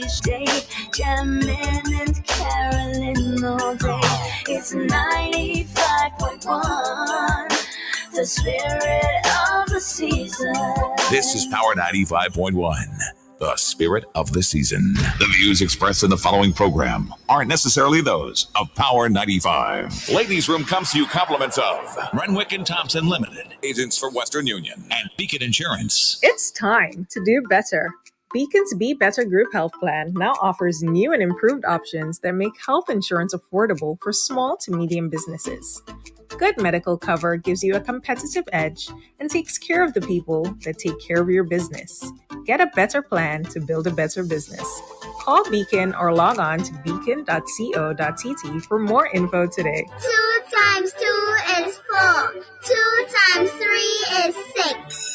each day, jamming and caroling all day. It's 95.1, the spirit of the season. This is Power 95.1. The spirit of the season. The views expressed in the following program aren't necessarily those of Power 95. Ladies' Room comes to you compliments of Renwick and Thompson Limited, agents for Western Union, and Beacon Insurance. It's time to do better. Beacon's Be Better Group Health Plan now offers new and improved options that make health insurance affordable for small to medium businesses. Good medical cover gives you a competitive edge and takes care of the people that take care of your business. Get a better plan to build a better business. Call Beacon or log on to beacon.co.tt for more info today. 2 times 2 is 4. 2 times 3 is 6.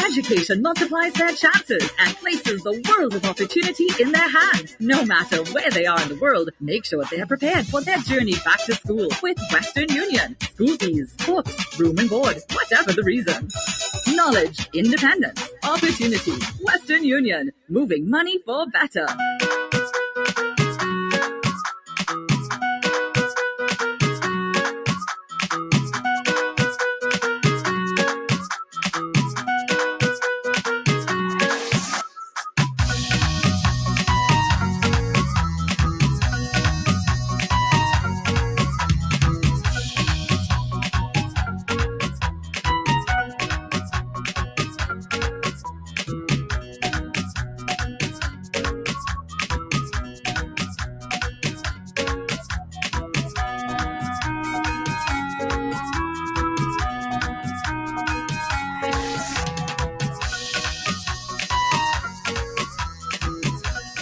Education multiplies their chances and places the world of opportunity in their hands. No matter where they are in the world, make sure they are prepared for their journey back to school with Western Union. School fees, books, room and board, whatever the reason. Knowledge, independence, opportunity. Western Union, moving money for better.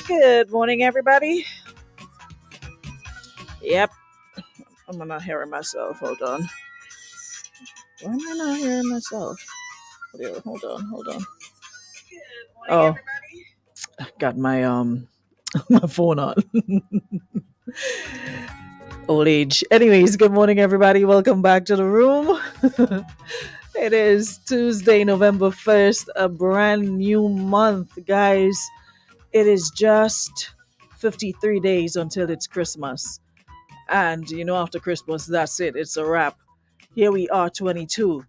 Good morning, everybody. Yep. I'm not hearing myself. Hold on. Why am I not hearing myself? Hold on. Oh, I got my my phone on. Old age. Anyways, good morning, everybody. Welcome back to the room. It is Tuesday, November 1st, a brand new month, guys. It is just 53 days until it's Christmas. And, after Christmas, that's it. It's a wrap. Here we are, 22.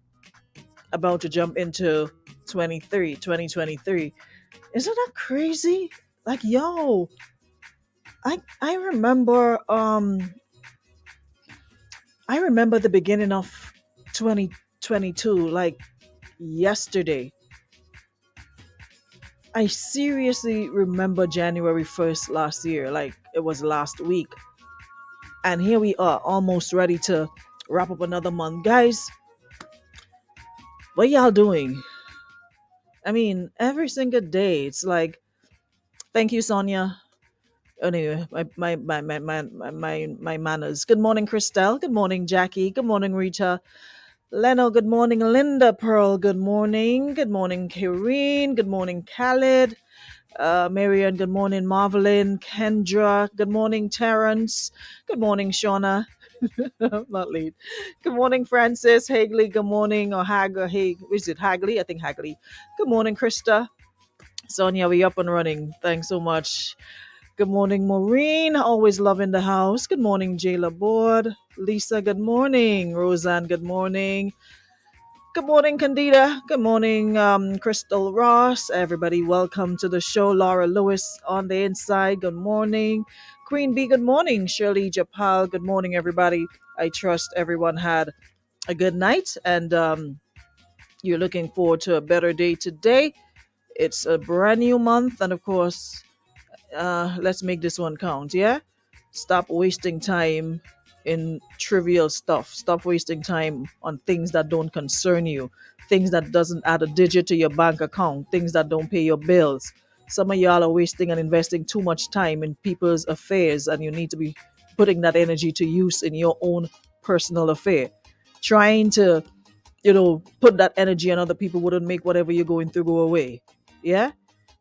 About to jump into 2023. Isn't that crazy? Like, yo, I remember the beginning of 2022, like yesterday. I seriously remember January 1st last year, like it was last week. And here we are, almost ready to wrap up another month. Guys, what y'all doing? I mean, every single day, it's like, thank you, Sonia. Anyway, my manners. Good morning, Christelle. Good morning, Jackie. Good morning, Rita. Leno, good morning. Linda Pearl, good morning. Good morning, Kareen. Good morning, Khaled. Marian, good morning. Marvelyn, Kendra, good morning. Terrence, good morning. Shauna, I'm not late. Good morning, Francis. Hagley, good morning. Or is it Hagley? I think Hagley. Good morning, Krista. Sonia, we up and running. Thanks so much. Good morning, Maureen. Always loving the house. Good morning, Jayla Board. Lisa, good morning. Roseanne, good morning. Good morning, Candida. Good morning, Crystal Ross. Everybody, welcome to the show. Laura Lewis on the inside. Good morning. Queen B, good morning. Shirley Japal, good morning, everybody. I trust everyone had a good night and you're looking forward to a better day today. It's a brand new month, and of course, let's make this one count, yeah? Stop wasting time in trivial stuff. Stop wasting time on things that don't concern you, things that doesn't add a digit to your bank account, things that don't pay your bills. Some of y'all are wasting and investing too much time in people's affairs, and you need to be putting that energy to use in your own personal affair. Trying to, put that energy on other people wouldn't make whatever you're going through go away. Yeah?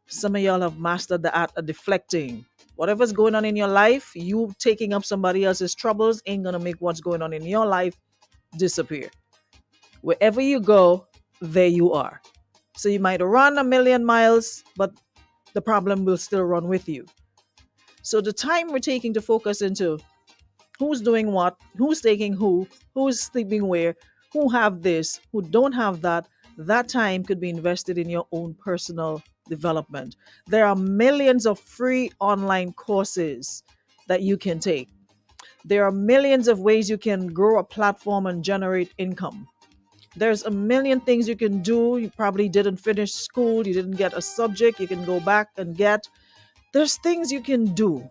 Some of y'all have mastered the art of deflecting. Whatever's going on in your life, you taking up somebody else's troubles ain't gonna make what's going on in your life disappear. Wherever you go, there you are. So you might run 1,000,000 miles, but the problem will still run with you. So the time we're taking to focus into who's doing what, who's taking who's sleeping where, who have this, who don't have that, that time could be invested in your own personal development. There are millions of free online courses that you can take. There are millions of ways you can grow a platform and generate income. There's a million things you can do. You probably didn't finish school, you didn't get a subject, you can go back and get. There's things you can do.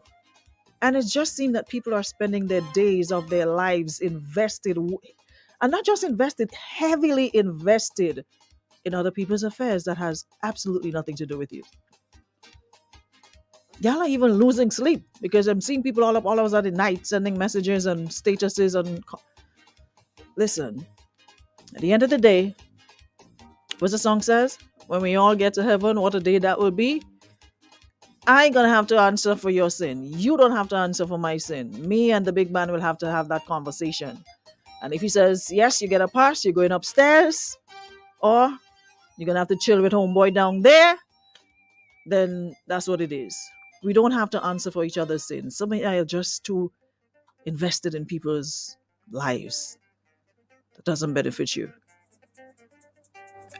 And it just seems that people are spending their days of their lives invested, and not just invested, heavily invested in other people's affairs that has absolutely nothing to do with you. Y'all are even losing sleep because I'm seeing people all up all hours of the night sending messages and statuses and listen. At the end of the day, what the song says, when we all get to heaven, what a day that will be. I ain't gonna have to answer for your sin. You don't have to answer for my sin. Me and the big man will have to have that conversation. And if he says, yes, you get a pass, you're going upstairs, or you're gonna have to chill with homeboy down there, then that's what it is. We don't have to answer for each other's sins. Some are just too invested in people's lives. That doesn't benefit you.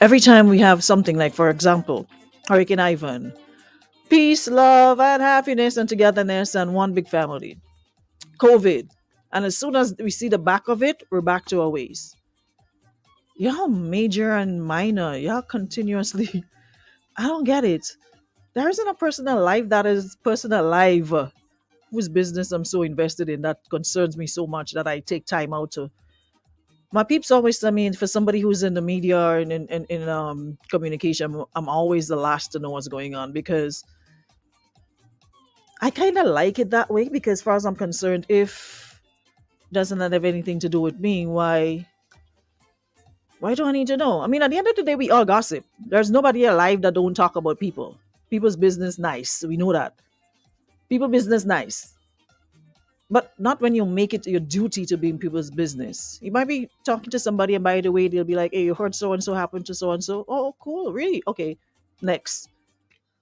Every time we have something like, for example, Hurricane Ivan, peace, love, and happiness and togetherness and one big family. COVID. And as soon as we see the back of it, we're back to our ways. Y'all major and minor. Y'all continuously. I don't get it. There isn't a person alive that is person alive whose business I'm so invested in that concerns me so much that I take time out to. My peeps always tell me, for somebody who's in the media and in communication, I'm always the last to know what's going on because I kind of like it that way because, as far as I'm concerned, if it doesn't have anything to do with me, why do I need to know? I mean, at the end of the day, we all gossip. There's nobody alive that don't talk about people. People's business nice. We know that. People business nice. But not when you make it your duty to be in people's business. You might be talking to somebody and by the way, they'll be like, hey, you heard so-and-so happened to so-and-so. Oh, cool. Really? Okay. Next.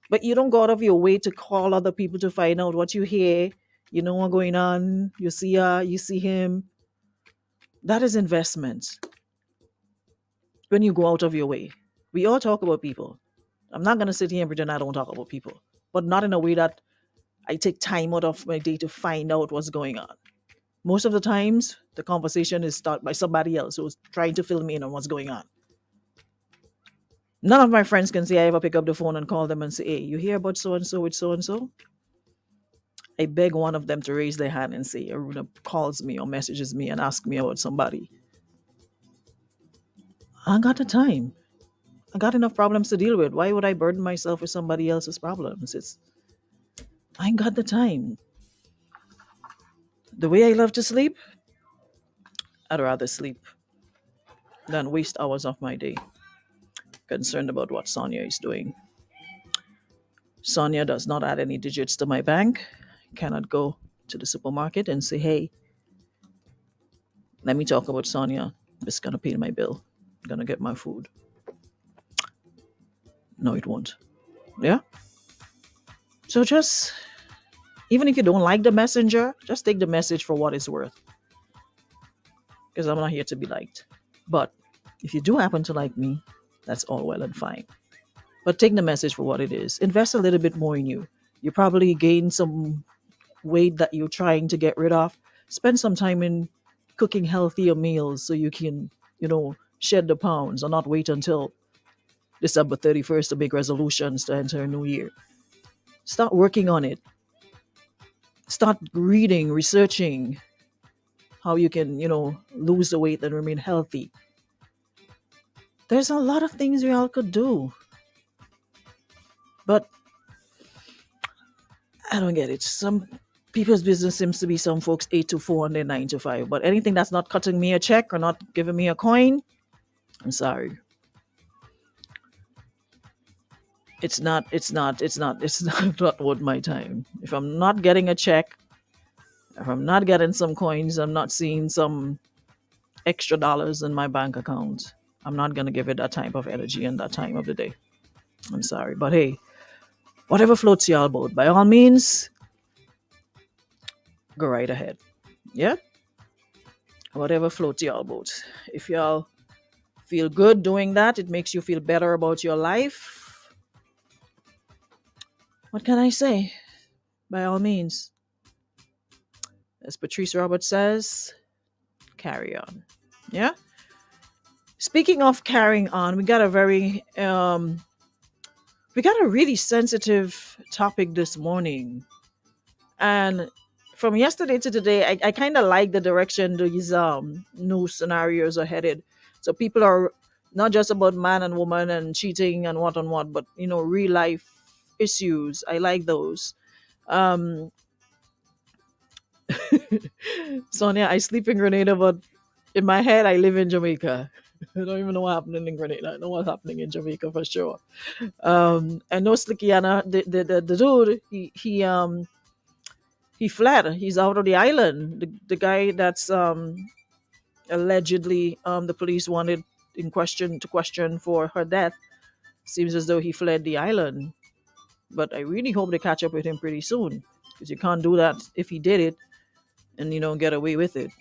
But you don't go out of your way to call other people to find out what you hear. You know what's going on. You see her, you see him. That is investment. When you go out of your way. We all talk about people. I'm not going to sit here and pretend I don't talk about people. But not in a way that I take time out of my day to find out what's going on. Most of the times, the conversation is started by somebody else who's trying to fill me in on what's going on. None of my friends can say I ever pick up the phone and call them and say, hey, you hear about so-and-so with so-and-so? I beg one of them to raise their hand and say, Aruna calls me or messages me and asks me about somebody. I got the time. I got enough problems to deal with. Why would I burden myself with somebody else's problems? I ain't got the time. The way I love to sleep, I'd rather sleep than waste hours of my day concerned about what Sonia is doing. Sonia does not add any digits to my bank. Cannot go to the supermarket and say, hey, let me talk about Sonia. It's going to pay my bill. I'm going to get my food. No, it won't. Yeah? So just, even if you don't like the messenger, just take the message for what it's worth. Because I'm not here to be liked. But if you do happen to like me, that's all well and fine. But take the message for what it is. Invest a little bit more in you. You probably gain some weight that you're trying to get rid of. Spend some time in cooking healthier meals so you can, shed the pounds or not wait until December 31st to make resolutions to enter a new year. Start working on it. Start reading, researching how you can, lose the weight and remain healthy. There's a lot of things we all could do. But I don't get it. Some people's business seems to be some folks 8 to 4 and then 9 to 5. But anything that's not cutting me a check or not giving me a coin, I'm sorry. It's not worth my time. If I'm not getting a check, if I'm not getting some coins, I'm not seeing some extra dollars in my bank account, I'm not going to give it that type of energy and that time of the day. I'm sorry. But hey, whatever floats y'all boat, by all means, go right ahead. Yeah, whatever floats y'all boat. If y'all feel good doing that, it makes you feel better about your life. What can I say? By all means, as Patrice Roberts says, carry on. Yeah. Speaking of carrying on, we got a really sensitive topic this morning. And from yesterday to today, I kind of like the direction these new scenarios are headed. So people are not just about man and woman and cheating and what on what, but real life issues. I like those. Um, Sonia, I sleep in Grenada, but in my head, I live in Jamaica. I don't even know what happening in Grenada. I know what's happening in Jamaica for sure. I know Slickiana, the dude, he fled. He's out of the island. The guy that's allegedly the police wanted in question for her death seems as though he fled the island. But I really hope they catch up with him pretty soon, because you can't do that if he did it and get away with it.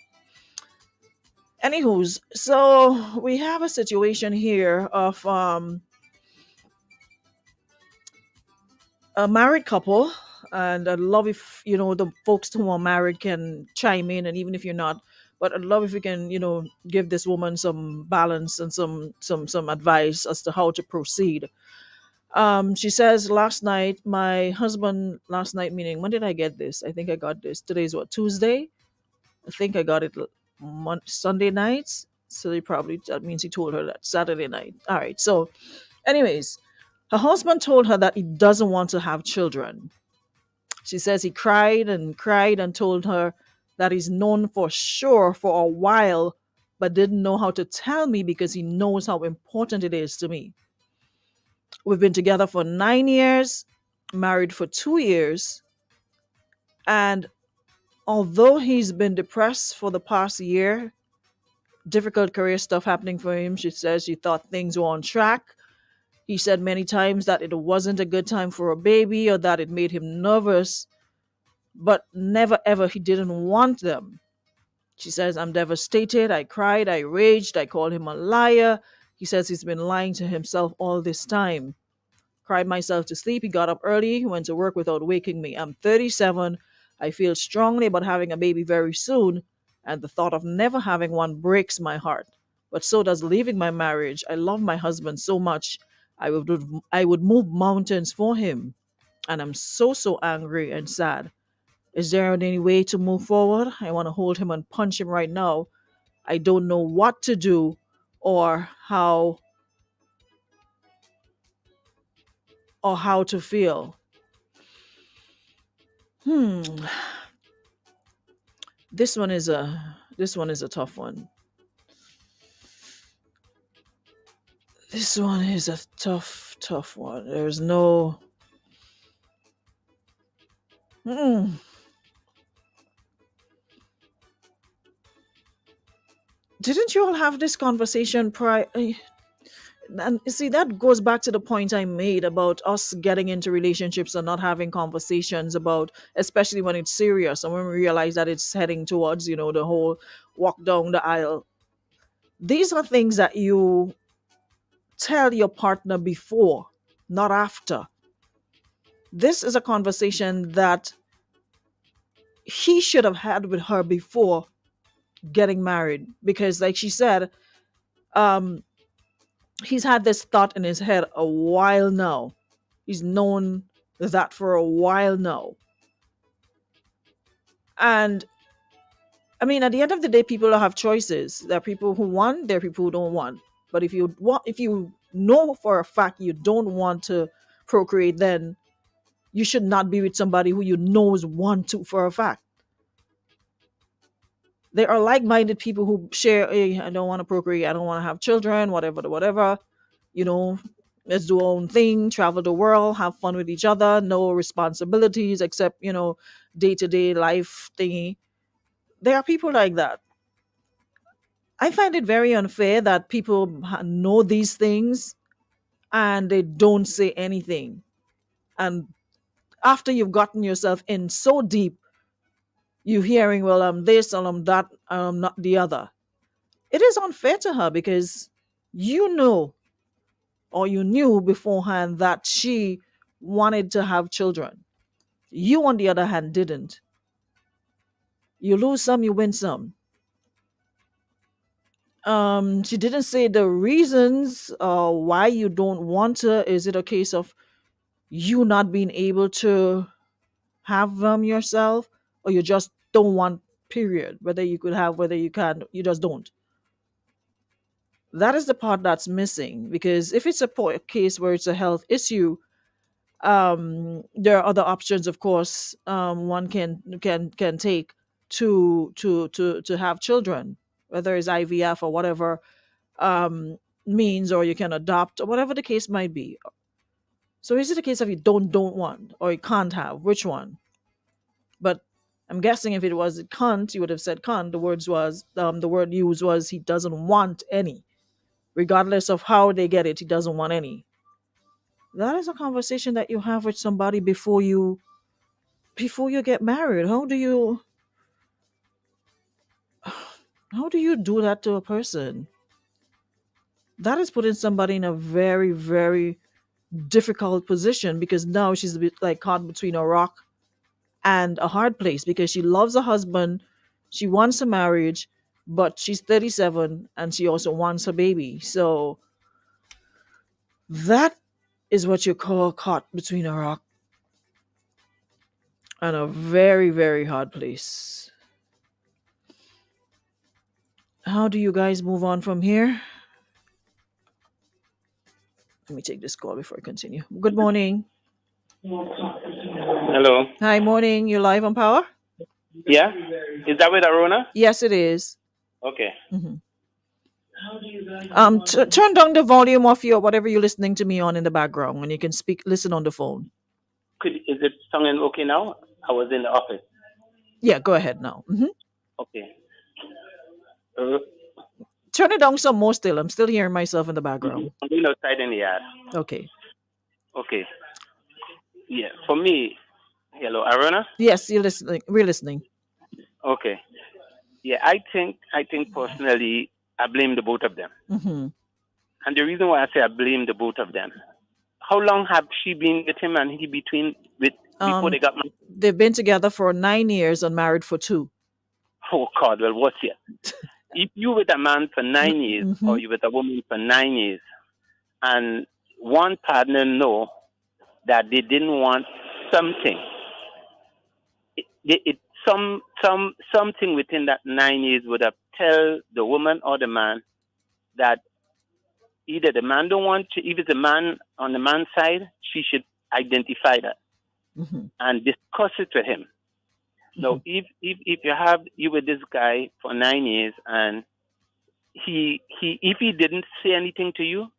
Anywho's, so we have a situation here of a married couple, and I'd love if the folks who are married can chime in, and even if you're not, but I'd love if we can give this woman some balance and some advice as to how to proceed. She says, my husband last night, meaning when did I get this? I think I got this. Today's what, Tuesday? I think I got it Sunday nights. So that means he told her that Saturday night. All right. So, anyways, her husband told her that he doesn't want to have children. She says he cried and cried and told her that he's known for sure for a while, but didn't know how to tell me because he knows how important it is to me. We've been together for 9 years, married for 2 years, and although he's been depressed for the past year, difficult career stuff happening for him, she says she thought things were on track. He said many times that it wasn't a good time for a baby or that it made him nervous, but never ever he didn't want them. She says, I'm devastated. I cried, I raged, I called him a liar. He says he's been lying to himself all this time. Cried myself to sleep. He got up early, went to work without waking me. I'm 37. I feel strongly about having a baby very soon, and the thought of never having one breaks my heart. But so does leaving my marriage. I love my husband so much. I would move mountains for him. And I'm so angry and sad. Is there any way to move forward? I want to hold him and punch him right now. I don't know what to do or how to feel. This one is a tough one. This one is a tough one. There's no Didn't you all have this conversation prior? And you see, that goes back to the point I made about us getting into relationships and not having conversations about, especially when it's serious and when we realize that it's heading towards, the whole walk down the aisle. These are things that you tell your partner before, not after. This is a conversation that he should have had with her before getting married, because like she said, he's had this thought in his head a while now. He's known that for a while now. And I mean, at the end of the day, people have choices. There are people who want, there are people who don't want. But if you know for a fact you don't want to procreate, then you should not be with somebody who you knows want to for a fact. There are like-minded people who share, hey, I don't want to procreate, I don't want to have children, whatever. Let's do our own thing, travel the world, have fun with each other, no responsibilities except, day-to-day life thingy. There are people like that. I find it very unfair that people know these things and they don't say anything. And after you've gotten yourself in so deep, You hearing, well, I'm this and I'm that, and I'm not the other. It is unfair to her because you know or you knew beforehand that she wanted to have children. You, on the other hand, didn't. You lose some, you win some. She didn't say the reasons why you don't want to. Is it a case of you not being able to have them yourself, or you just don't want? Period. Whether you could have, whether you can, you just don't. That is the part that's missing. Because if it's a case where it's a health issue, there are other options, of course. One can take to have children, whether it's IVF or whatever um means, or you can adopt, or whatever the case might be. So is it a case of you don't want, or you can't have? Which one? But I'm guessing if it was can't, you would have said can't. The word used was he doesn't want any, regardless of how they get it. He doesn't want any. That is a conversation that you have with somebody before you get married. How do you do that to a person? That is putting somebody in a very, very difficult position, because now she's a bit like caught between a rock and a hard place, because she loves her husband, she wants a marriage, but she's 37 and she also wants a baby. So that is what you call caught between a rock and a very, very hard place. How do you guys move on from here? Let me take this call before I continue. Good morning. Hello. Hi, morning. You're live on Power? Yeah? Is that with Arona? Yes, it is. Okay. Mhm. Turn down the volume of your whatever you're listening to me on in the background when you can listen on the phone. Is it sounding okay now? I was in the office. Yeah, go ahead now. Okay. Turn it down some more still. I'm still hearing myself in the background. I'm going outside in the yard. Okay. Okay. Yeah. For me, hello, Arona? Yes, you're listening. We're listening. Okay. Yeah, I think personally, I blame the both of them. Mm-hmm. And the reason why I say I blame the both of them, how long have she been with him and he before they got married? They've been together for 9 years and married for 2. Oh, God, well, what's it? If you with a man for 9 years or you with a woman for 9 years and one partner know that they didn't want something, something within that 9 years would have tell the woman or the man that either the man don't want to, if it's a man on the man's side, she should identify that and discuss it with him. So if you with this guy for 9 years and if he didn't say anything to you,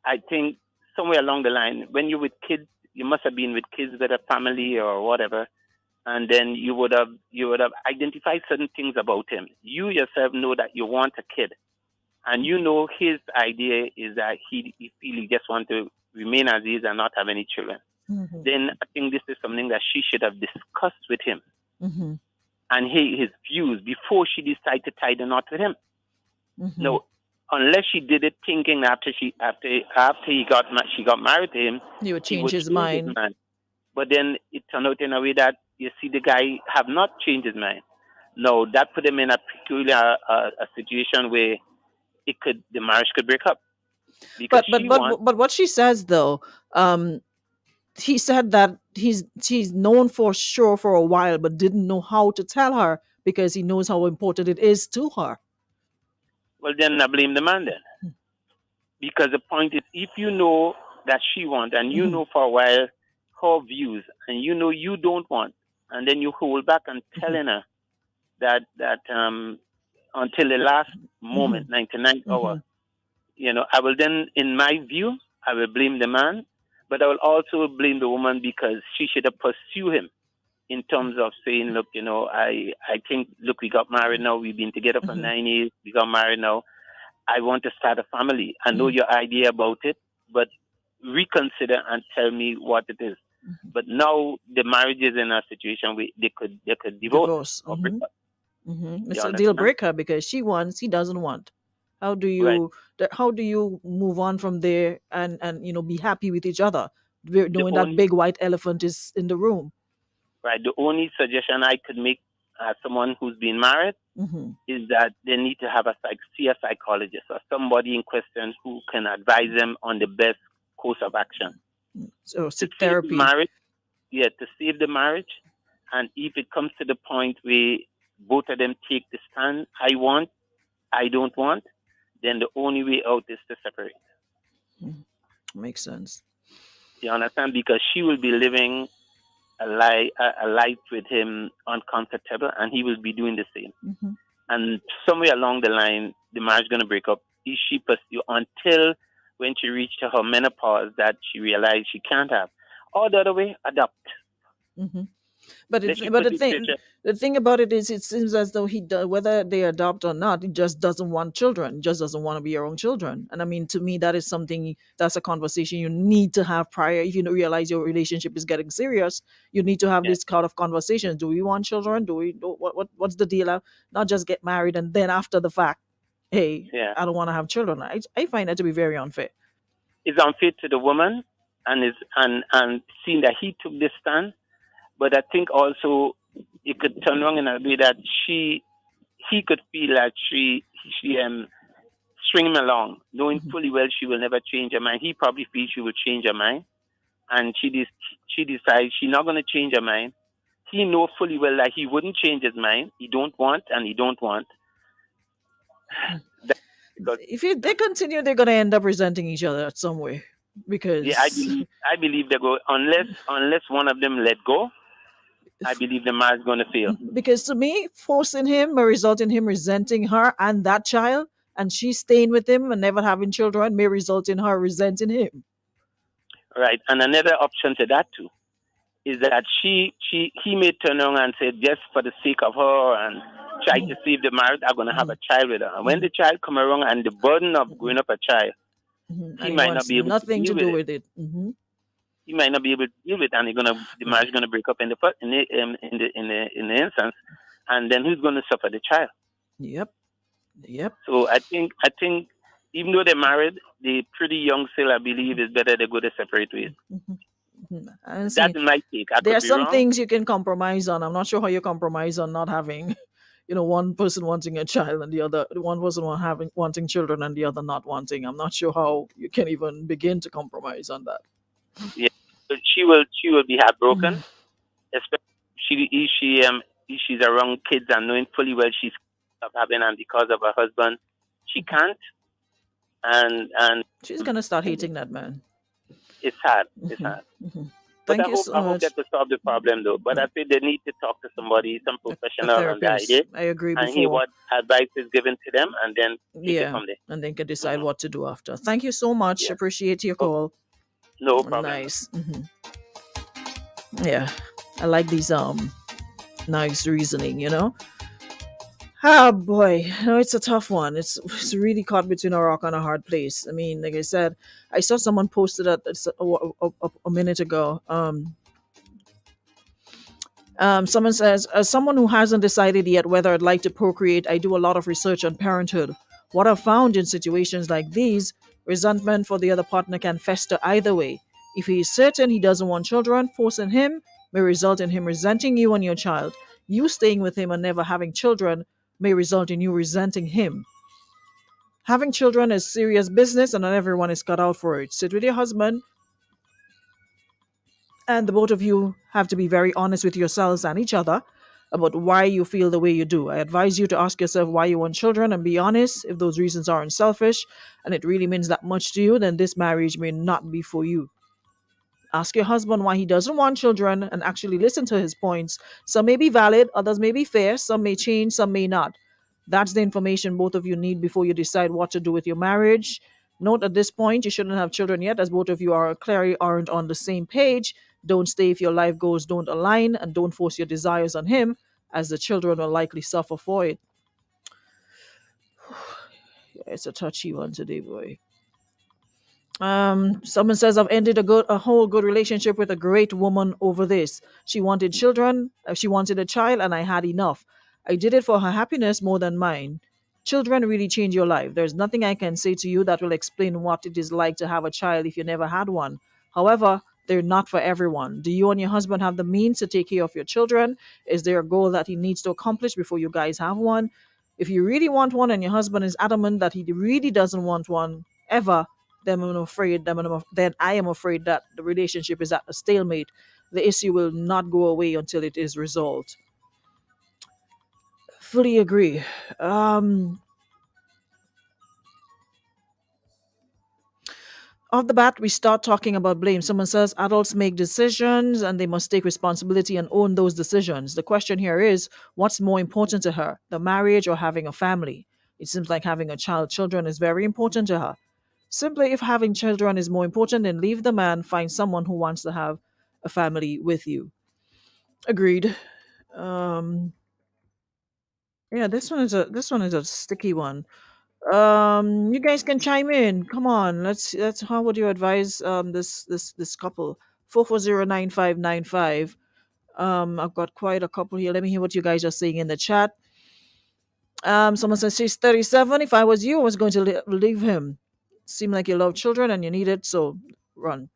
I think somewhere along the line, when you're with kids, you must have been with kids with a family or whatever, and then you would have identified certain things about him. You yourself know that you want a kid, and you know his idea is that he just want to remain as he is and not have any children. Then I think this is something that she should have discussed with him and his views before she decided to tie the knot with him. No, unless she did it thinking after she got married to him, he would change his mind. But then it turned out in a way that you see the guy have not changed his mind. No, that put him in a peculiar a situation where the marriage could break up. But what she says though, he said that he's known for sure for a while, but didn't know how to tell her because he knows how important it is to her. Well, then I blame the man then, because the point is, if you know that she wants and you know for a while her views and you know you don't want, and then you hold back and telling her that until the last moment, 99th hour, I will then, in my view, I will blame the man. But I will also blame the woman because she should have pursued him in terms of saying, look, I think, look, we got married now. We've been together for 9 years. We got married now. I want to start a family. I know your idea about it, but reconsider and tell me what it is. But now the marriage is in a situation where they could divorce Divorce. or break up. It's You a deal understand? breaker because she wants, he doesn't want. How do Right. you how do you move on from there and be happy with each other, The knowing that only big white elephant is in the room? right. The only suggestion I could make as someone who's been married Mm-hmm. is that they need to have see a psychologist or somebody in question who can advise them on the best course of action So to seek save the therapy. marriage. Yeah, to save the marriage. And if it comes to the point where both of them take the stand, I want, I don't want, then the only way out is to separate. Makes sense. You understand? Because she will be living a life with him uncomfortable, and he will be doing the same. Mm-hmm. And somewhere along the line, the marriage going to break up. If she pursue until when she reached her menopause that she realized she can't have, or the other way, adopt. Mm-hmm. But Let it's you but put the picture. the thing about it is, it seems as though whether they adopt or not, he just doesn't want children. He just doesn't want to be your own children. And I mean, to me, that is something, that's a conversation you need to have prior. If you realize your relationship is getting serious, you need to have Yeah. this kind of conversation. Do we want children? What's the deal? Not just get married and then after the fact, hey, Yeah. I don't want to have children. I find that to be very unfair. It's unfair to the woman, and seeing that he took this stand. But I think also it could turn wrong in a way that he could feel like she string him along, knowing fully well she will never change her mind. He probably feels she will change her mind, and she decides she's not going to change her mind. He know fully well that he wouldn't change his mind. He don't want, and he don't want. Because If they continue, they're going to end up resenting each other some way, because yeah, I believe they go unless one of them let go. I believe the marriage is going to fail. Because to me, forcing him may result in him resenting her and that child, and she staying with him and never having children may result in her resenting him. Right, and another option to that too is that he may turn around and say, just for the sake of her and try to save the marriage, I'm going to have a child with her. And when the child come around and the burden of growing up a child, And he might not wants be able nothing to to deal do with it. with it. He might not be able to deal with it, and the marriage is going to break up in the instance, and then who's going to suffer? The child. Yep. So I think even though they're married, they're pretty young still. I believe it's better they go the separate ways. And see, That's my take. I there are could be some wrong. things you can compromise on. I'm not sure how you compromise on not having, one person wanting a child and the other, one person wanting children and the other not wanting. I'm not sure how you can even begin to compromise on that. Yeah, but she will be heartbroken, especially if she's around kids and knowing fully well she's of having, and because of her husband, she can't. And She's gonna start hating that man. it's hard. It's hard. But Thank I you hope so I hope much. that to solve the problem though. But I think they need to talk to somebody, some A professional on the therapist. idea, I agree and hear before. what advice is given to them, and then take it Yeah, from there. and then can decide what to do after. Thank you so much. Yeah. Appreciate your call. No problem. Nice. Yeah, I like these nice reasoning. Oh boy, no, it's a tough one. It's really caught between a rock and a hard place. I mean, like I said, I saw someone posted that a minute ago. Someone says, as someone who hasn't decided yet whether I'd like to procreate, I do a lot of research on parenthood. What I've found in situations like these, resentment for the other partner can fester either way. If he is certain he doesn't want children, forcing him may result in him resenting you and your child. You staying with him and never having children may result in you resenting him. Having children is serious business and not everyone is cut out for it. Sit with your husband, and the both of you have to be very honest with yourselves and each other about why you feel the way you do. I advise you to ask yourself why you want children and be honest. If those reasons aren't selfish and it really means that much to you, then this marriage may not be for you. Ask your husband why he doesn't want children and actually listen to his points. Some may be valid, others may be fair, some may change, some may not. That's the information both of you need before you decide what to do with your marriage. Note at this point, you shouldn't have children yet, as both of you clearly aren't on the same page. Don't stay if your life goals don't align, and don't force your desires on him, as the children will likely suffer for it. It's a touchy one today, boy. Someone says I've ended a whole good relationship with a great woman over this. She wanted children, she wanted a child, and I had enough. I did it for her happiness more than mine. Children really change your life. There's nothing I can say to you that will explain what it is like to have a child if you never had one. However, they're not for everyone. Do you and your husband have the means to take care of your children? Is there a goal that he needs to accomplish before you guys have one? If you really want one and your husband is adamant that he really doesn't want one ever, then I am afraid that the relationship is at a stalemate. The issue will not go away until it is resolved. Fully agree. Off the bat, we start talking about blame. Someone says adults make decisions and they must take responsibility and own those decisions. The question here is, what's more important to her, the marriage or having a family? It seems like having a child, children is very important to her. Simply, if having children is more important, then leave the man, find someone who wants to have a family with you. Agreed. Um, yeah, this one is a sticky one. You guys can chime in. Come on, let's. How would you advise this couple? 4409595. I've got quite a couple here. Let me hear what you guys are saying in the chat. Someone says she's 37. If I was you, I was going to leave him. Seem like you love children and you need it, so run.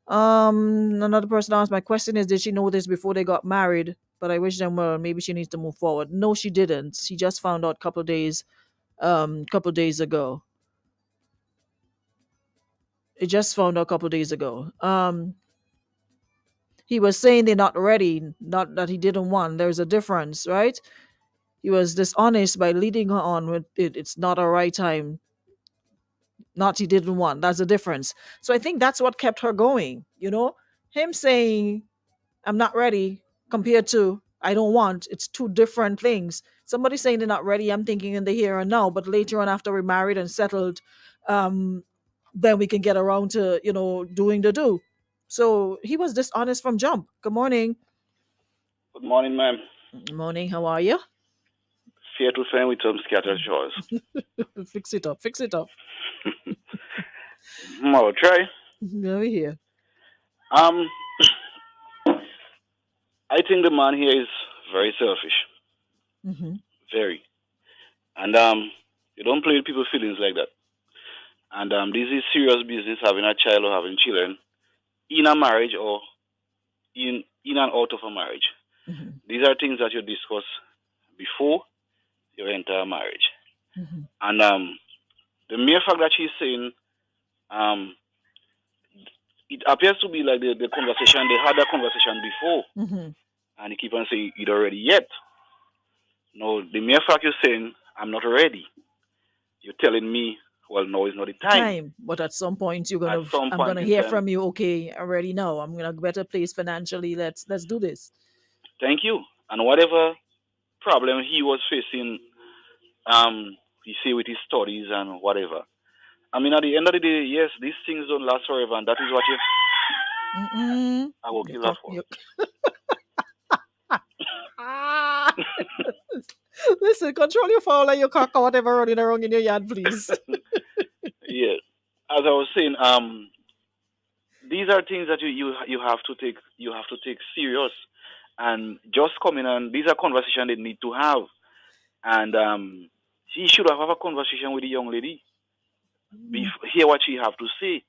Another person asked, my question is, did she know this before they got married? But I wish them well. Maybe she needs to move forward. No, she didn't. She just found out couple days ago. It just found out a couple days ago. He was saying they're not ready, not that he didn't want. There's a difference, right? He was dishonest by leading her on with it. It's not a right time. Not he didn't want. That's the difference. So I think that's what kept her going. Him saying I'm not ready compared to I don't want. It's two different things. Somebody saying they're not ready, I'm thinking in the here and now, but later on after we're married and settled, then we can get around to, doing the do. So he was dishonest from jump. Good morning. Good morning, ma'am. Good morning. How are you? Fatal fan with some scattered shores. Fix it up. I'll try. Over here. I think the man here is very selfish. Mm-hmm. Very. And you don't play with people's feelings like that. And this is serious business, having a child or having children in a marriage or in and out of a marriage. Mm-hmm. These are things that you discuss before you enter a marriage. Mm-hmm. And the mere fact that she's saying, it appears to be like the conversation, they had that conversation before. Mm-hmm. And you keep on saying, you're not ready yet. No, the mere fact you're saying, I'm not ready. You're telling me, well, no, it's not the time. But at some point I'm gonna hear from you. Okay, I already know. I'm gonna better place financially. Let's do this. Thank you. And whatever problem he was facing, you say with his studies and whatever. I mean, at the end of the day, yes, these things don't last forever, and that is what I will kill that for. Listen, control your fowl and your cock or whatever running around in your yard, please. Yeah, as I was saying, these are things that you have to take serious, and just coming and these are conversations they need to have, and he should have a conversation with the young lady, hear what she have to say.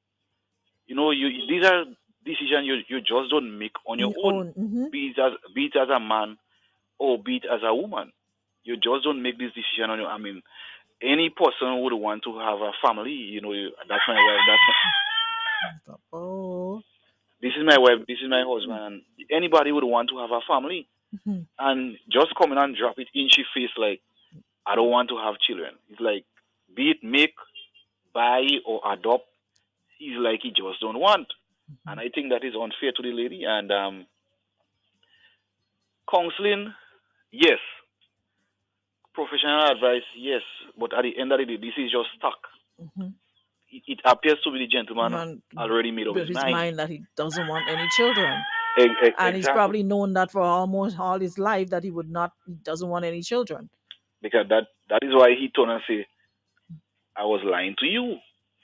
These are decisions you just don't make on your own. Mm-hmm. Be it as a man or be it as a woman. You just don't make this decision on your. I mean, any person would want to have a family. That's my wife. This is my wife. This is my husband. And anybody would want to have a family. Mm-hmm. And just come in and drop it in she face like, I don't want to have children. It's like, be it make, buy, or adopt. He's like, he just don't want. Mm-hmm. And I think that is unfair to the lady. And counseling, yes. Professional advice, yes. But at the end of the day, this is just stuck. Mm-hmm. It appears to be the gentleman already made up his mind that he doesn't want any children. Exactly. And he's probably known that for almost all his life that he doesn't want any children. Because that is why he turned and say, I was lying to you.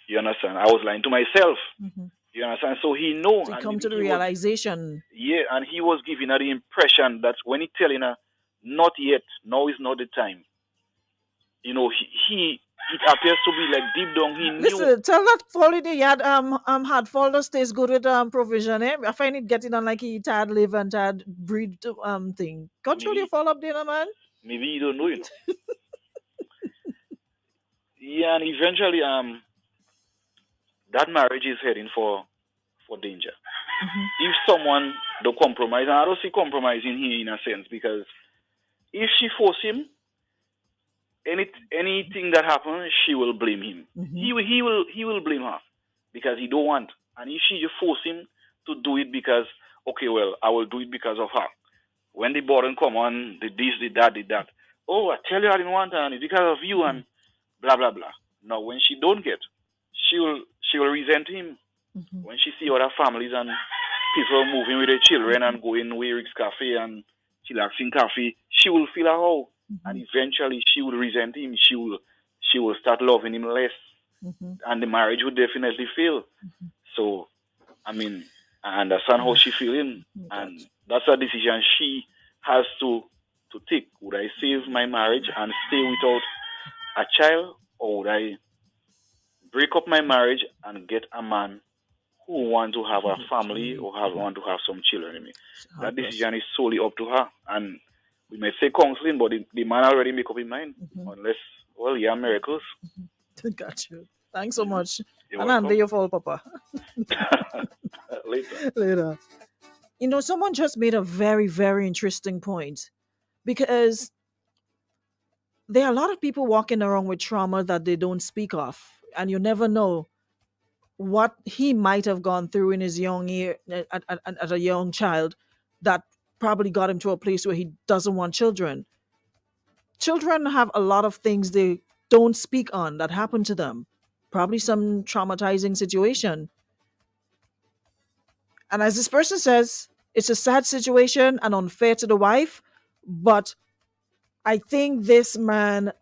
You understand? I was lying to myself. Mhm. You understand? So he know, So you and come maybe to the he was, realization. yeah, and he was giving her the impression that when he telling her, not yet, now is not the time. He it appears to be like deep down he knew. Listen, tell that Folly the yard had folder stays good with provision, eh? I find it getting on like he tad live and tad breed thing. Control your Maybe fall up there, man. maybe you don't know. Yeah, and eventually that marriage is heading for danger. Mhm. If someone don't compromise, and I don't see compromising here in a sense, because if she force him, anything that happens, she will blame him. Mhm. He will blame her because he don't want. And if she just force him to do it because, okay, well, I will do it because of her. When the burden come on, the this, the that, the that. Oh, I tell you I didn't want her, and it's because of you, and blah blah blah. Now when she don't get, she will resent him. Mhm. When she see other families and people moving with their children and going Weir's cafe and chillaxing cafe, she will feel how, and eventually she will resent him. She will start loving him less, Mhm. and the marriage would definitely fail. So I mean, I understand how she feeling, and Gotcha. that's a decision she has to take. Would I save my marriage and stay without a child, or would I break up my marriage and get a man who want to have a family or want to have some children? I mean, that God bless. decision is solely up to her, and we may say counseling, but the man already make up his mind. Unless, well, yeah, miracles. Got you. Thanks so much. You're And under welcome. your fall, Papa. Later. Later. Someone just made a very, very interesting point because there are a lot of people walking around with trauma that they don't speak of, and you never know what he might have gone through in his young year at a young child that probably got him to a place where he doesn't want children. Children have a lot of things they don't speak on that happen to them, probably some traumatizing situation. And as this person says, it's a sad situation and unfair to the wife, but I think this man,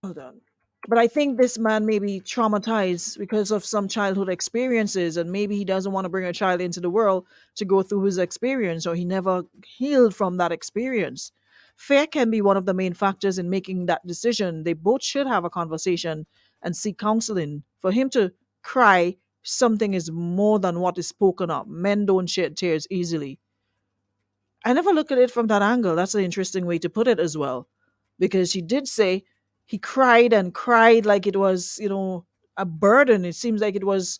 hold on. But I think this man may be traumatized because of some childhood experiences, and maybe he doesn't want to bring a child into the world to go through his experience, or he never healed from that experience. Fear can be one of the main factors in making that decision. They both should have a conversation and seek counseling. For him to cry, something is more than what is spoken of. Men don't shed tears easily. I never look at it from that angle. That's an interesting way to put it as well. Because she did say he cried and cried like it was, a burden. It seems like it was,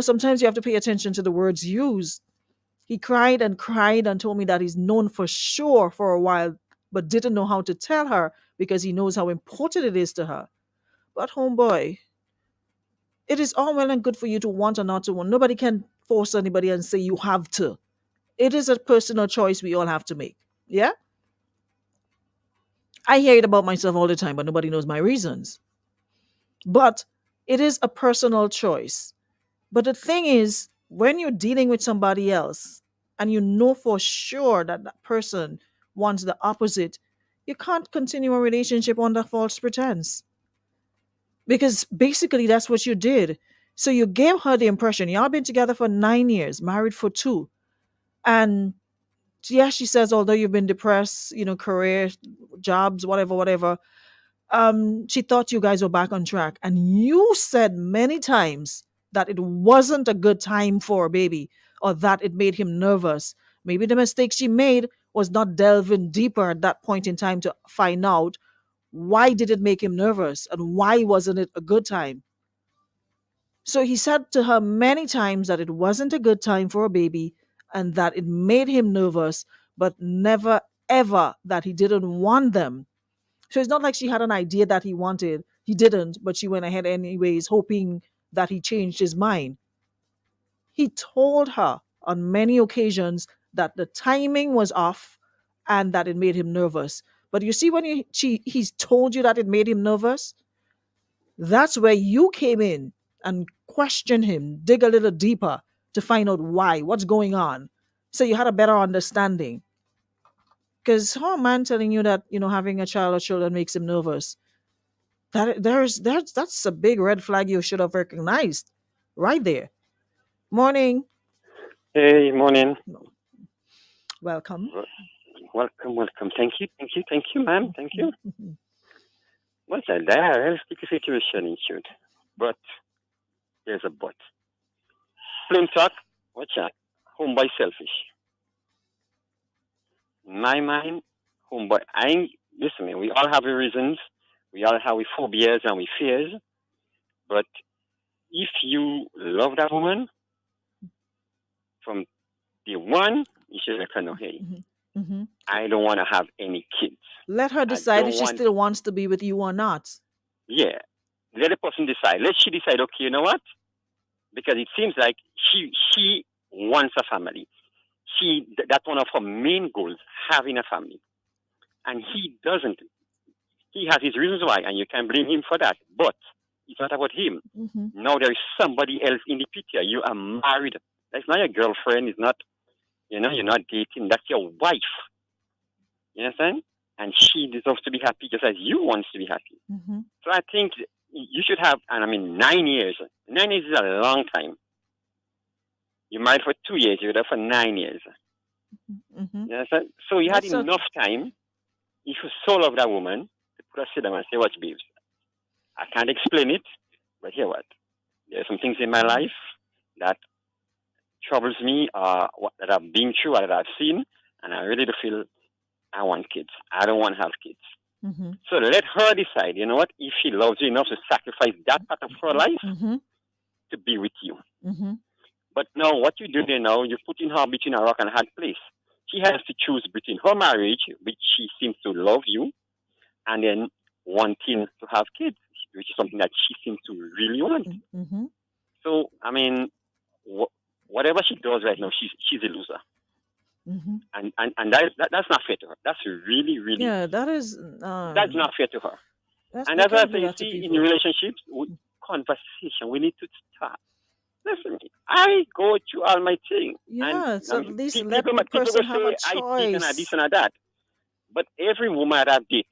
sometimes you have to pay attention to the words used. He cried and cried and told me that he's known for sure for a while, but didn't know how to tell her because he knows how important it is to her. But homeboy, it is all well and good for you to want or not to want. Nobody can force anybody and say you have to. It is a personal choice we all have to make. Yeah? I hear it about myself all the time, but nobody knows my reasons. But it is a personal choice. But the thing is, when you're dealing with somebody else and you know for sure that that person wants the opposite, you can't continue a relationship under false pretense. Because basically, that's what you did. So you gave her the impression, y'all been together for 9 years, married for 2. And yeah, she says, although you've been depressed, career, jobs, whatever, whatever, she thought you guys were back on track. And you said many times that it wasn't a good time for a baby or that it made him nervous. Maybe the mistake she made was not delving deeper at that point in time to find out why did it make him nervous and why wasn't it a good time. So he said to her many times that it wasn't a good time for a baby and that it made him nervous, but never ever that he didn't want them. So it's not like she had an idea that he wanted. He didn't, but she went ahead anyways, hoping that he changed his mind. He told her on many occasions that the timing was off and that it made him nervous. But you see, when he's told you that it made him nervous, that's where you came in and questioned him, dig a little deeper to find out why, what's going on. So you had a better understanding. Because how a man telling you that, having a child or children makes him nervous? That's a big red flag you should have recognized right there. Morning. Hey, morning. Welcome. Welcome, welcome. Thank you, ma'am. Thank you. Well, there are sticky situation ensued, but there's a but. Plain talk, watch out. Homeboy selfish. In my mind, homeboy, listen, man, we all have our reasons. We all have our phobias and we fears. But if you love that woman from day one, you should let her know, hey, Mm-hmm. I don't want to have any kids. Let her I decide don't if she want, still wants to be with you or not. yeah. Let the person decide. Let she decide, okay, you know what? Because it seems like she wants a family. That's one of her main goals, having a family. And he doesn't. He has his reasons why, and you can blame him for that. But it's not about him. Mm-hmm. Now there is somebody else in the picture. You are married. That's not your girlfriend. It's not, you're not dating. That's your wife. You understand? And she deserves to be happy just as you want to be happy. Mm-hmm. So I think you should have, and I mean, 9 years. 9 years is a long time. You married for 2 years, you're there for 9 years. Mm-hmm. You understand? So you had That's enough time, if you so love that woman, to put her sit down and say, watch, babes, I can't explain it, but hear what? There are some things in my life that troubles me, that I've been through, or that I've seen, and I really do feel I want kids. I don't want to have kids. Mm-hmm. So let her decide, you know what, if she loves you enough to sacrifice that part of her life Mm-hmm. to be with you. Mm-hmm. But now, what you do there now, you're putting her between a rock and a hard place. She has to choose between her marriage, which she seems to love you, and then wanting to have kids, which is something that she seems to really want. Mm-hmm. So, I mean, whatever she does right now, she's a loser. Mm-hmm. And that's not fair to her. That's really, really, Yeah, that is. that's not fair to her. And we as I can't do say, you that to see, in people. relationships, conversation, we need to start. Listen, I go through all my things. Yeah, And so I at mean, least people, let the people person will have a say, I did and I this choice. and I that. But every woman that I've dated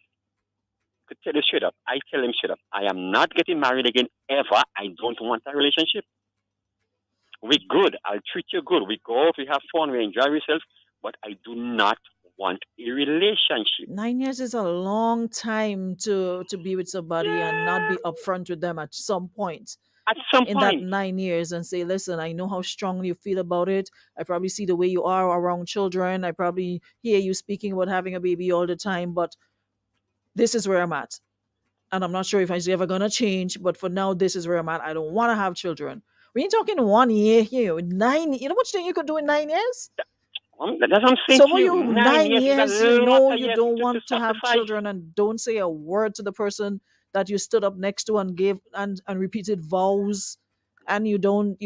could tell you straight up. I tell them straight up, I am not getting married again ever. I don't want a relationship. We're good. I'll treat you good. We go out, we have fun, we enjoy ourselves. But I do not want a relationship. 9 years is a long time to be with somebody and not Yeah. be upfront with them at some point At some in that point. 9 years and say, listen, I know how strongly you feel about it. I probably see the way you are around children. I probably hear you speaking about having a baby all the time, but this is where I'm at. And I'm not sure if I'm ever going to change, but for now, this is where I'm at. I don't want to have children. We ain't talking 1 year here, 9. You know what you can do in 9 years? That's what I'm saying Some to of you. you, 9 9 years is years, a you lot know of you years don't to want to have sacrifice. children and don't say a word to the person that you stood up next to and gave and repeated vows, and you don't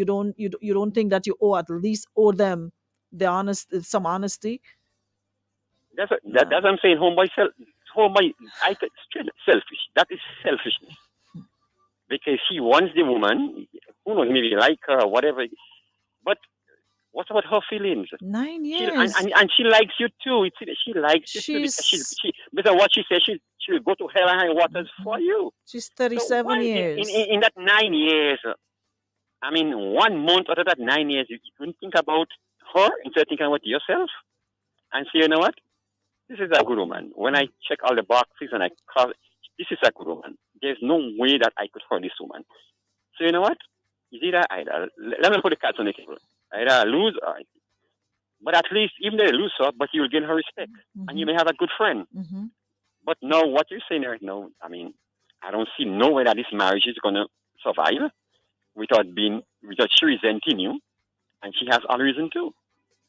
think that you at least owe them some honesty. That's Nah. what I'm saying. Homeboy, I could straight selfish. That is selfishness because he wants the woman. Who knows? Maybe like her or whatever. But what about her feelings? 9 She years. and she likes you too. She likes you too because She's because of what she says, she will go to hell and high waters for you. she's So 37 why years. in that 9 years? I mean, 1 month out of that 9 years, you couldn't think about her instead of thinking about yourself and say, you know what? This is a good woman. When I check all the boxes and I call, this is a good woman. There's no way that I could hurt this woman. So you know what? It's either. Let me put the cards on the table. Either I lose or I. But at least, even though you lose her, but you'll gain her respect. And you may have a good friend. Mm-hmm. But now, what you're saying right now, I mean, I don't see no way that this marriage is going to survive without she resenting you. And she has all reason to.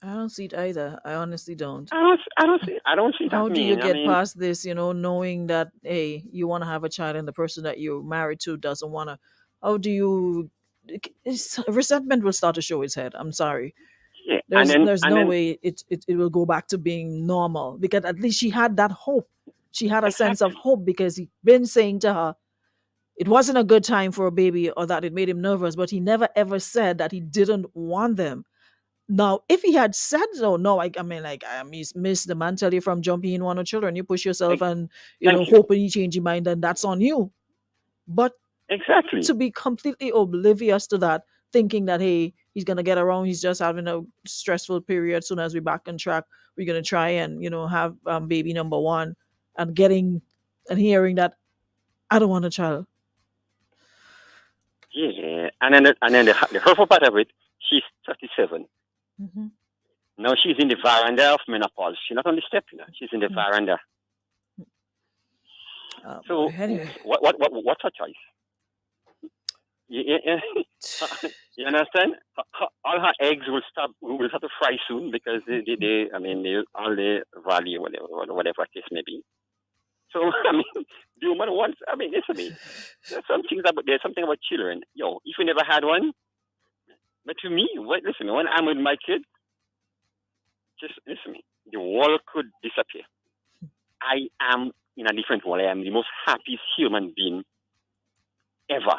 I don't see it either. I honestly don't. I don't see that. How do you get I mean, past this, knowing that, hey, you want to have a child and the person that you're married to doesn't want to? How do you. Resentment will start to show its head. I'm sorry. yeah. There's no way it will go back to being normal, because at least she had that hope. She had a sense of hope because he'd been saying to her it wasn't a good time for a baby or that it made him nervous, but he never ever said that he didn't want them. Now, if he had said so, no, I mean, like, I miss the man tell you from jumping in one of children, you push yourself and, Thank you. hoping you change your mind, and that's on you. But Exactly. to be completely oblivious to that, thinking that hey, he's gonna get around, he's just having a stressful period. Soon as we're back on track, we're gonna try and have baby number one, and hearing that I don't want a child. Yeah, and then the hurtful part of it, she's 37. Hmm. Now she's in the veranda of menopause. She's not on the step, she's in the veranda. So Anyway, what's her choice? You, you understand? All her eggs will have to fry soon because all the value, whatever case may be. So the woman wants. Listen to me. There's something about children. Yo, if you never had one, but to me, listen, when I'm with my kid, just listen to me. The world could disappear. I am in a different world. I am the most happiest human being ever.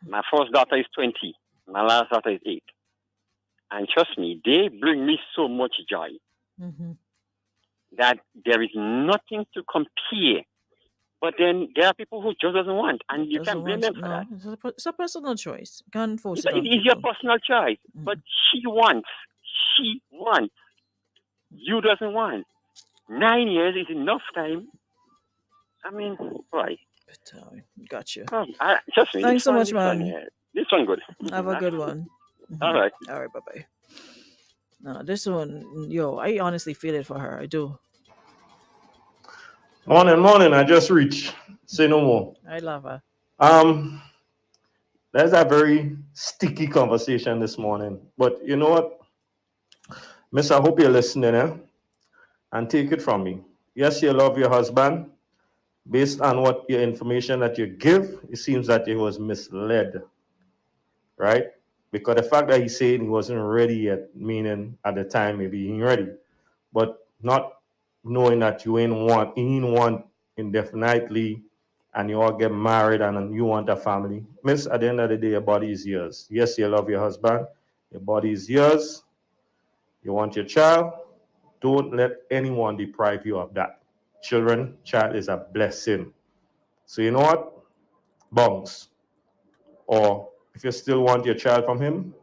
My first daughter is 20. My last daughter is 8. And trust me, they bring me so much joy that there is nothing to compare. But then there are people who just doesn't want, and you can't blame them for that. It's a personal choice. You can't force It is your personal choice. But she wants. You doesn't want. 9 years is enough time. Why? Gotcha. Trust me. Thanks so much, man. This one good. Have a good one. All right. All right. Bye bye. No, this one, I honestly feel it for her. I do. Morning. I just reached. Say no more. I love her. There's a very sticky conversation this morning. But you know what? Miss, I hope you're listening, and take it from me. Yes, you love your husband. Based on what your information that you give, it seems that he was misled, right? Because the fact that he said he wasn't ready yet, meaning at the time maybe he ain't ready, but not knowing that you ain't want indefinitely, and you all get married and you want a family. Miss, at the end of the day, your body is yours. Yes, you love your husband. Your body is yours. You want your child. Don't let anyone deprive you of that. Child is a blessing. So you know what? Bounce. Or if you still want your child from him,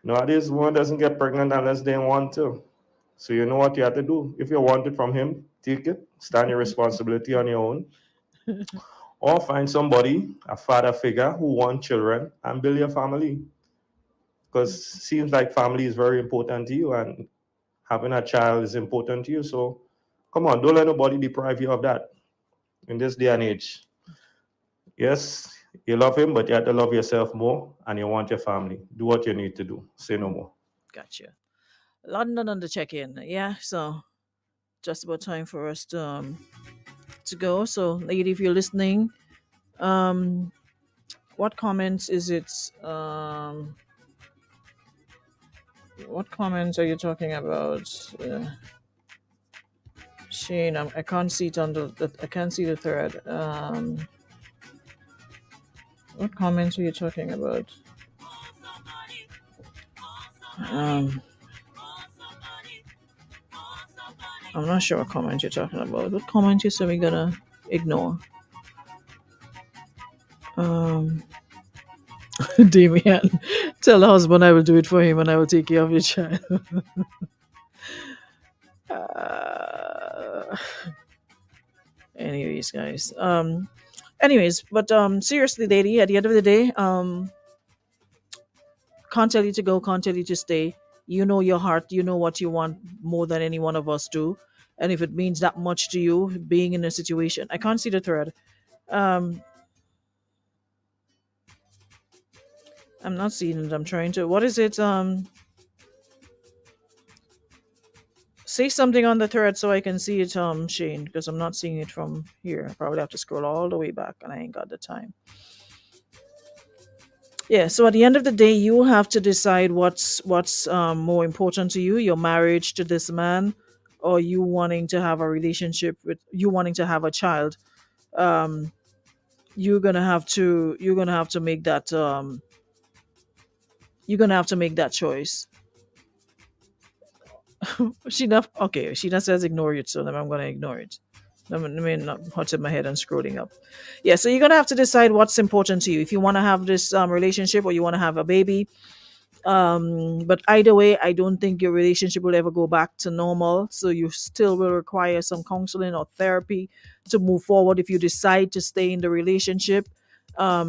nowadays one doesn't get pregnant unless they want to. So you know what you have to do. If you want it from him, take it. Stand your responsibility on your own. Or find somebody, a father figure, who wants children and build your family. Because it seems like family is very important to you, and having a child is important to you. So come on, don't let nobody deprive you of that in this day and age. Yes, you love him, but you have to love yourself more, and you want your family. Do what you need to do. Say no more. Gotcha. London on the check-in. Yeah, so just about time for us to go. So, lady, if you're listening, what comments is it? What comments are you talking about? Shane, I can't see it on I can't see the thread. What comments are you talking about? I'm not sure what comment you're talking about. What comment you said we're gonna ignore? Damian, tell the husband I will do it for him and I will take care of your child. Anyways, guys. But seriously, lady, at the end of the day, can't tell you to go, can't tell you to stay. You know your heart, you know what you want more than any one of us do. And if it means that much to you, being in a situation, I can't see the thread. I'm not seeing it. I'm trying to. What is it? Say something on the thread so I can see it, Shane, because I'm not seeing it from here. I probably have to scroll all the way back, and I ain't got the time. Yeah. So at the end of the day, you have to decide what's more important to you: your marriage to this man, or you wanting to have a relationship with you wanting to have a child. You're gonna have to make that. You're gonna have to make that choice. Sheena says ignore it, so then I'm gonna ignore it. Not hurting my head and scrolling up. Yeah, so you're gonna have to decide what's important to you. If you want to have this relationship or you want to have a baby, but either way, I don't think your relationship will ever go back to normal, so you still will require some counseling or therapy to move forward if you decide to stay in the relationship,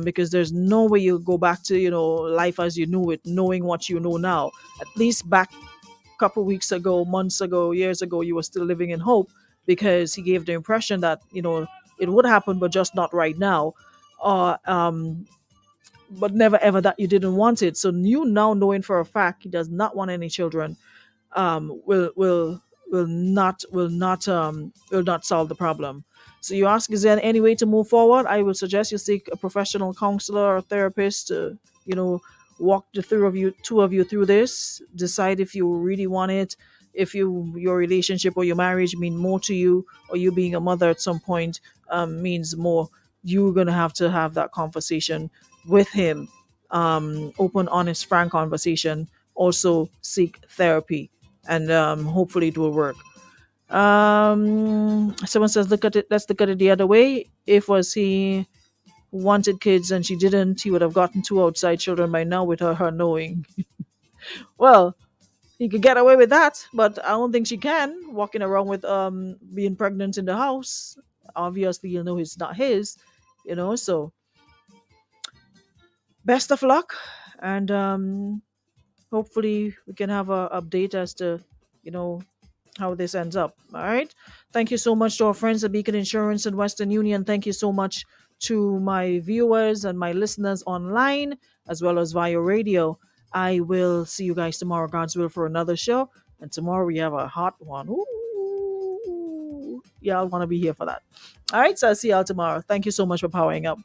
because there's no way you'll go back to life as you knew it, knowing what you know now. At least back a couple weeks ago, months ago, years ago, you were still living in hope because he gave the impression that it would happen, but just not right now. But never ever that you didn't want it. So you now knowing for a fact he does not want any children, will not solve the problem. So you ask, is there any way to move forward? I would suggest you seek a professional counselor or therapist to, walk the two of you through this. Decide if you really want it, if your relationship or your marriage mean more to you, or you being a mother at some point means more. You're gonna have to have that conversation with him, open, honest, frank conversation. Also seek therapy, and hopefully it will work. Someone says, let's look at it the other way. If was he wanted kids and she didn't, he would have gotten two outside children by now with her knowing. Well, he could get away with that, but I don't think she can, walking around with being pregnant in the house. Obviously, it's not his, so best of luck, and hopefully we can have a update as to how this ends up. All right, thank you so much to our friends at Beacon Insurance and Western Union. Thank you so much to my viewers and my listeners online as well as via radio. I will see you guys tomorrow, God's will, for another show. And tomorrow we have a hot one. Ooh, y'all want to be here for that. All right, so I'll see y'all tomorrow. Thank you so much for powering up.